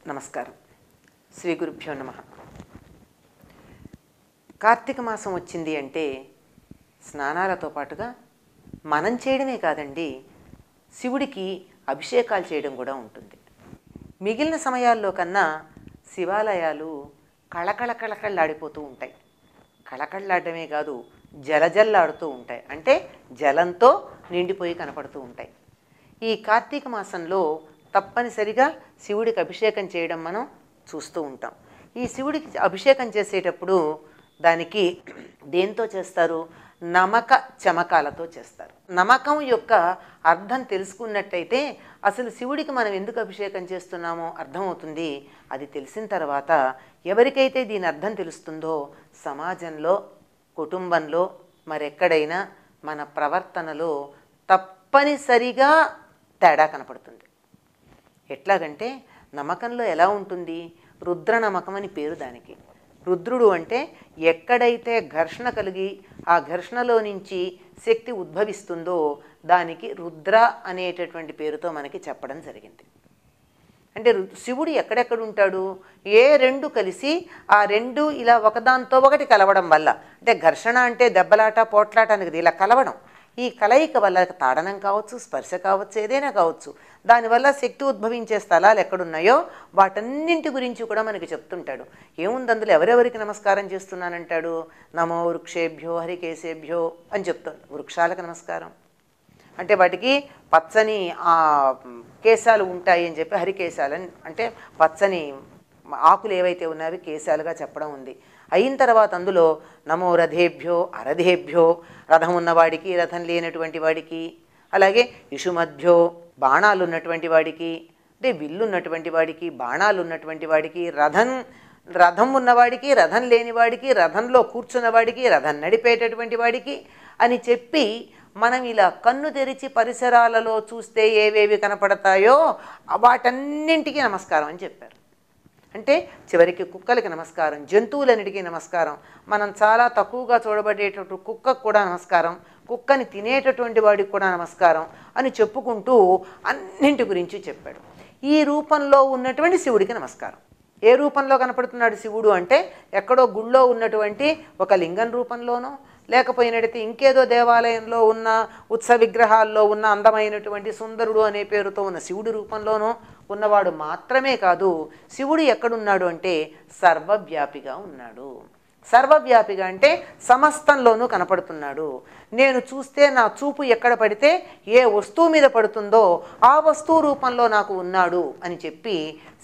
నమస్కారం. శ్రీ గురుభ్యో నమః. కార్తీక మాసం వచ్చింది అంటే స్నానాలతో పాటుగా మనం చేయడమే కాదండి, శివుడికి అభిషేకాలు చేయడం కూడా ఉంటుంది. మిగిలిన సమయాల్లో కన్నా శివాలయాలు కళకళకళకళ్ళాడిపోతూ ఉంటాయి. కళకళ్ళాడమే కాదు, జలజల్లాడుతూ ఉంటాయి. అంటే జలంతో నిండిపోయి కనపడుతూ ఉంటాయి. ఈ కార్తీక మాసంలో తప్పనిసరిగా శివుడికి అభిషేకం చేయడం మనం చూస్తూ ఉంటాం. ఈ శివుడికి అభిషేకం చేసేటప్పుడు దానికి దేంతో చేస్తారు? నమక చమకాలతో చేస్తారు. నమకం యొక్క అర్థం తెలుసుకున్నట్టయితే అసలు శివుడికి మనం ఎందుకు అభిషేకం చేస్తున్నామో అర్థమవుతుంది. అది తెలిసిన తర్వాత ఎవరికైతే దీని అర్థం తెలుస్తుందో సమాజంలో, కుటుంబంలో, మరెక్కడైనా మన ప్రవర్తనలో తప్పనిసరిగా తేడా కనపడుతుంది. ఎట్లాగంటే నమ్మకంలో ఎలా ఉంటుంది? రుద్ర నమ్మకం అని పేరు దానికి. రుద్రుడు అంటే ఎక్కడైతే ఘర్షణ కలిగి ఆ ఘర్షణలో నుంచి శక్తి ఉద్భవిస్తుందో దానికి రుద్ర అనేటటువంటి పేరుతో మనకి చెప్పడం జరిగింది. అంటే శివుడు ఎక్కడెక్కడ ఉంటాడు? ఏ రెండు కలిసి ఆ రెండు ఇలా ఒకదాంతో ఒకటి కలవడం వల్ల, అంటే ఘర్షణ అంటే దెబ్బలాట పోట్లాట అనేది ఇలా కలవడం, ఈ కలయిక వల్ల తాడనం కావచ్చు, స్పర్శ కావచ్చు, ఏదైనా కావచ్చు, దానివల్ల శక్తి ఉద్భవించే స్థలాలు ఎక్కడున్నాయో వాటన్నింటి గురించి కూడా మనకి చెప్తుంటాడు. ఏముంది అందులో? ఎవరెవరికి నమస్కారం చేస్తున్నానంటాడు? నమో వృక్షేభ్యో హరికేశేభ్యో అని చెప్తాడు. వృక్షాలకు నమస్కారం అంటే వాటికి పచ్చని కేశాలు ఉంటాయి అని చెప్పి హరికేశాలని, అంటే పచ్చని ఆకులు ఏవైతే ఉన్నాయో కేశాలుగా చెప్పడం ఉంది. అయిన తర్వాత అందులో నమో రథేభ్యో అరథేభ్యో, రథం ఉన్నవాడికి రథం లేనటువంటి వాడికి, అలాగే ఇషుమధ్యో బాణాలు ఉన్నటువంటి వాడికి, అంటే విల్లు ఉన్నటువంటి వాడికి, బాణాలు ఉన్నటువంటి వాడికి, రథం ఉన్నవాడికి, రథం లేనివాడికి, రథంలో కూర్చున్నవాడికి, రథం నడిపేటటువంటి వాడికి అని చెప్పి మనం ఇలా కన్ను తెరిచి పరిసరాలలో చూస్తే ఏవేవి కనపడతాయో వాటన్నింటికీ నమస్కారం అని చెప్పారు. అంటే చివరికి కుక్కలకి నమస్కారం, జంతువులన్నిటికీ నమస్కారం, మనం చాలా తక్కువగా చూడబడేటటువంటి కుక్కకు కూడా నమస్కారం, కుక్కని తినేటటువంటి వాడికి కూడా నమస్కారం అని చెప్పుకుంటూ అన్నింటి గురించి చెప్పాడు. ఈ రూపంలో ఉన్నటువంటి శివుడికి నమస్కారం. ఏ రూపంలో కనపడుతున్నాడు శివుడు అంటే ఎక్కడో గుళ్ళో ఉన్నటువంటి ఒక లింగం రూపంలోనో, లేకపోయినట్టయితే ఇంకేదో దేవాలయంలో ఉన్న ఉత్సవ విగ్రహాల్లో ఉన్న అందమైనటువంటి సుందరుడు అనే పేరుతో ఉన్న శివుడి రూపంలోనో ఉన్నవాడు మాత్రమే కాదు, శివుడు ఎక్కడున్నాడు అంటే సర్వవ్యాపిగా ఉన్నాడు. సర్వవ్యాపిగా అంటే సమస్తంలోనూ కనపడుతున్నాడు. నేను చూస్తే నా చూపు ఎక్కడ పడితే ఏ వస్తువు మీద పడుతుందో ఆ వస్తువు రూపంలో నాకు ఉన్నాడు అని చెప్పి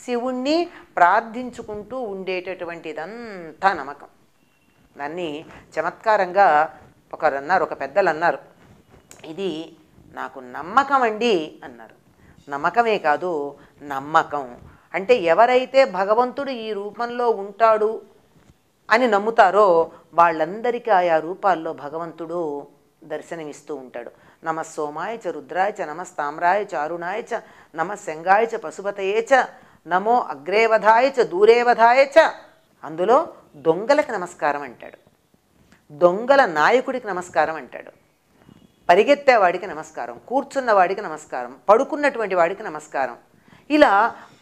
శివుణ్ణి ప్రార్థించుకుంటూ ఉండేటటువంటిదంతా నమ్మకం. దాన్ని చమత్కారంగా ఒక పెద్దలు అన్నారు, ఇది నాకు నమ్మకం అండి అన్నారు. నమ్మకమే కాదు, నమ్మకం అంటే ఎవరైతే భగవంతుడు ఈ రూపంలో ఉంటాడు అని నమ్ముతారో వాళ్ళందరికీ ఆయా రూపాల్లో భగవంతుడు దర్శనమిస్తూ ఉంటాడు. నమ సోమాయ చ రుద్రాయ చ నమస్తామ్రాయ చ అరుణాయ చ నమ శంగాయ చ పశుపతయే చ నమో అగ్రేవధాయ చ దూరేవధాయ చ. అందులో దొంగలకు నమస్కారం అంటాడు, దొంగల నాయకుడికి నమస్కారం అంటాడు, పరిగెత్తేవాడికి నమస్కారం, కూర్చున్నవాడికి నమస్కారం, పడుకున్నటువంటి వాడికి నమస్కారం. ఇలా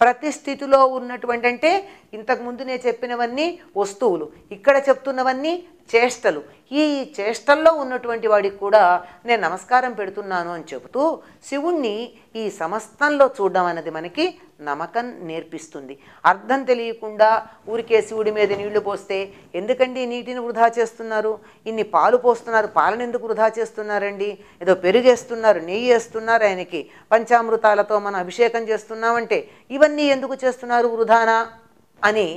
ప్రతి స్థితిలో ఉన్నటువంటి, అంటే ఇంతకుముందు నేను చెప్పినవన్నీ వస్తువులు, ఇక్కడ చెప్తున్నవన్నీ చేష్టలు. ఈ చేష్టల్లో ఉన్నటువంటి వాడికి కూడా నేను నమస్కారం పెడుతున్నాను అని చెబుతూ శివుణ్ణి ఈ సమస్తంలో చూడడం అనేది మనకి నమ్మకం నేర్పిస్తుంది. అర్థం తెలియకుండా ఊరికే శివుడి మీద నీళ్లు పోస్తే ఎందుకండి నీటిని వృధా చేస్తున్నారు? ఇన్ని పాలు పోస్తున్నారు, పాలను ఎందుకు వృధా చేస్తున్నారండి? ఏదో పెరుగేస్తున్నారు, నెయ్యి వేస్తున్నారు, ఆయనకి పంచామృతాలతో మనం అభిషేకం చేస్తున్నామంటే ఇవన్నీ ఎందుకు చేస్తున్నారు వృధానా అని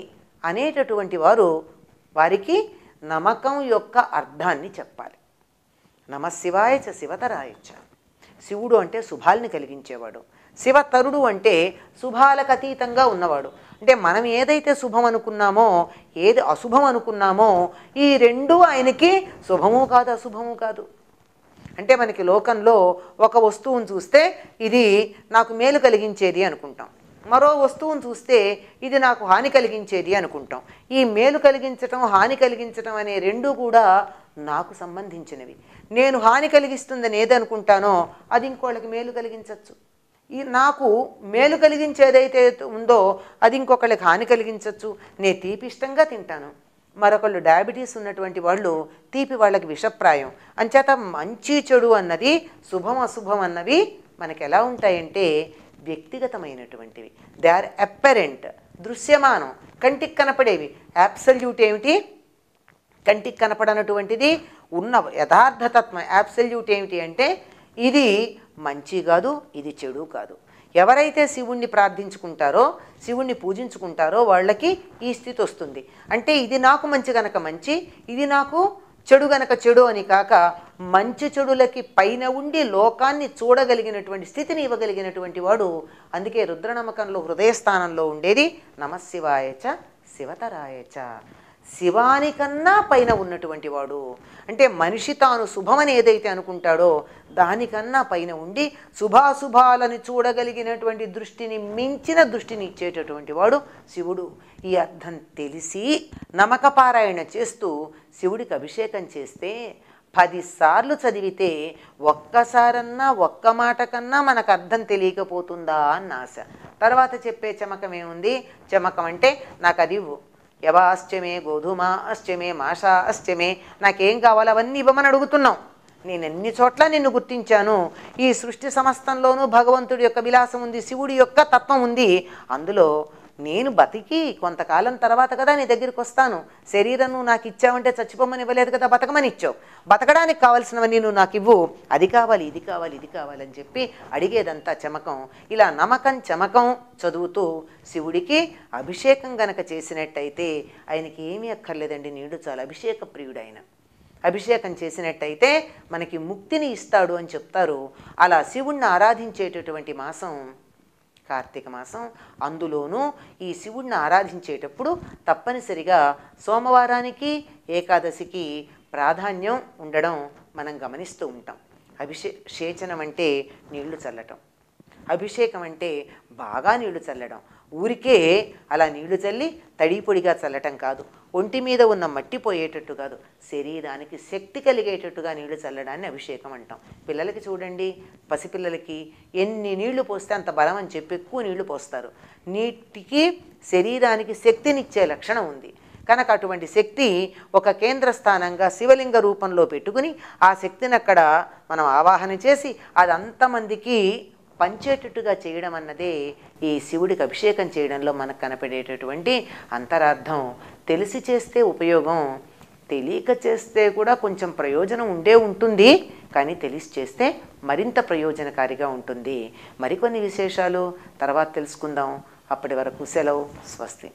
అనేటటువంటి వారికి నమ్మకం యొక్క అర్థాన్ని చెప్పాలి. నమశివాయ చ శివతరాయ చ. శివుడు అంటే శుభాల్ని కలిగించేవాడు, శివతరుడు అంటే శుభాలకు అతీతంగా ఉన్నవాడు. అంటే మనం ఏదైతే శుభం అనుకున్నామో, ఏది అశుభం అనుకున్నామో, ఈ రెండూ ఆయనకి శుభము కాదు, అశుభము కాదు. అంటే మనకి లోకంలో ఒక వస్తువును చూస్తే ఇది నాకు మేలు కలిగించేది అనుకుంటాం, మరో వస్తువును చూస్తే ఇది నాకు హాని కలిగించేది అనుకుంటాం. ఈ మేలు కలిగించటం, హాని కలిగించటం అనే రెండూ కూడా నాకు సంబంధించినవి. నేను హాని కలిగిస్తుందని ఏదనుకుంటానో అది ఇంకోళ్ళకి మేలు కలిగించవచ్చు. ఈ నాకు మేలు కలిగించేదైతే ఉందో అది ఇంకొకళ్ళకి హాని కలిగించవచ్చు. నేను తీపి ఇష్టంగా తింటాను, మరొకళ్ళు డయాబెటీస్ ఉన్నటువంటి వాళ్ళు తీపి వాళ్ళకి విషప్రాయం. అంచేత మంచి చెడు అన్నది, శుభం అశుభం అన్నవి మనకి ఎలా ఉంటాయంటే వ్యక్తిగతమైనటువంటివి. దే ఆర్ అపెరెంట్, దృశ్యమానం, కంటికి కనపడేవి. యాబ్సల్యూట్ ఏమిటి? కంటికి కనపడనటువంటిది ఉన్న యథార్థతత్వం. యాబ్సల్యూట్ ఏమిటి అంటే ఇది మంచి కాదు, ఇది చెడు కాదు. ఎవరైతే శివుణ్ణి ప్రార్థించుకుంటారో, శివుణ్ణి పూజించుకుంటారో వాళ్ళకి ఈ స్థితి వస్తుంది. అంటే ఇది నాకు మంచి గనక మంచి, ఇది నాకు చెడు గనక చెడు అని కాక, మంచి చెడులకి పైన ఉండి లోకాన్ని చూడగలిగినటువంటి స్థితిని ఇవ్వగలిగినటువంటి వాడు. అందుకే రుద్రనమకంలో హృదయస్థానంలో ఉండేది నమశివాయచ శివతరాయచ, శివానికన్నా పైన ఉన్నటువంటి వాడు. అంటే మనిషి తాను శుభమని ఏదైతే అనుకుంటాడో దానికన్నా పైన ఉండి శుభాశుభాలను చూడగలిగినటువంటి దృష్టిని మించిన దృష్టిని ఇచ్చేటటువంటి వాడు శివుడు. ఈ అర్థం తెలిసి నమకపారాయణ చేస్తూ శివుడికి అభిషేకం చేస్తే 10 సార్లు చదివితే ఒక్కసారన్నా ఒక్క మాట కన్నా మనకు అర్థం తెలియకపోతుందా అన్న ఆశ. తర్వాత చెప్పే చమకం ఏముంది? చమకం అంటే నాకు అది యవాశ్చమే గోధుమా అశ్చమే మాషా అశ్చమే, నాకేం కావాలో అవన్నీ ఇవ్వమని అడుగుతున్నాం. నేను ఎన్ని చోట్ల నిన్ను గుర్తించాను. ఈ సృష్టి సమస్తంలోనూ భగవంతుడి యొక్క విలాసం ఉంది, శివుడి యొక్క తత్వం ఉంది. అందులో నేను బతికి కొంతకాలం తర్వాత కదా నీ దగ్గరికి వస్తాను. శరీరం నువ్వు నాకు ఇచ్చావంటే చచ్చిపోమని ఇవ్వలేదు కదా, బతకమని ఇచ్చావు. బతకడానికి కావాల్సినవన్నీ నువ్వు నాకు ఇవ్వు, అది కావాలి ఇది కావాలి ఇది కావాలని చెప్పి అడిగేదంతా చమకం. ఇలా నమకం చమకం చదువుతూ శివుడికి అభిషేకం గనక చేసినట్టయితే ఆయనకి ఏమీ అక్కర్లేదండి, నీడు చాలు. అభిషేక ప్రియుడు ఆయన. అభిషేకం చేసినట్టయితే మనకి ముక్తిని ఇస్తాడు అని చెప్తారు. అలా శివుణ్ణి ఆరాధించేటటువంటి మాసం కార్తీక మాసం. అందులోనూ ఈ శివుణ్ణి ఆరాధించేటప్పుడు తప్పనిసరిగా సోమవారానికి ఏకాదశికి ప్రాధాన్యం ఉండడం మనం గమనిస్తూ ఉంటాం. సేచనం అంటే నీళ్లు చల్లటం, అభిషేకం అంటే బాగా నీళ్లు చల్లడం. ఊరికే అలా నీళ్లు చల్లి తడి పొడిగా చల్లటం కాదు, ఒంటి మీద ఉన్న మట్టి పోయేటట్టు కాదు, శరీరానికి శక్తి కలిగేటట్టుగా నీళ్లు చల్లడాన్ని అభిషేకం అంటాం. పిల్లలకి చూడండి, పసిపిల్లలకి ఎన్ని నీళ్లు పోస్తే అంత బలం అని చెప్పి ఎక్కువ నీళ్లు పోస్తారు. నీటికి శరీరానికి శక్తినిచ్చే లక్షణం ఉంది కనుక అటువంటి శక్తి ఒక కేంద్ర స్థానంగా శివలింగ రూపంలో పెట్టుకుని ఆ శక్తిని అక్కడ మనం ఆవాహన చేసి అది అంతమందికి పంచేటట్టుగా చేయడం అన్నదే ఈ శివుడికి అభిషేకం చేయడంలో మనకు కనపడేటటువంటి అంతరార్థం. తెలిసి చేస్తే ఉపయోగం, తెలియక చేస్తే కూడా కొంచెం ప్రయోజనం ఉంటుంది, కానీ తెలిసి చేస్తే మరింత ప్రయోజనకారిగా ఉంటుంది. మరికొన్ని విశేషాలు తర్వాత తెలుసుకుందాం. అప్పటి వరకు సెలవు. స్వస్తి.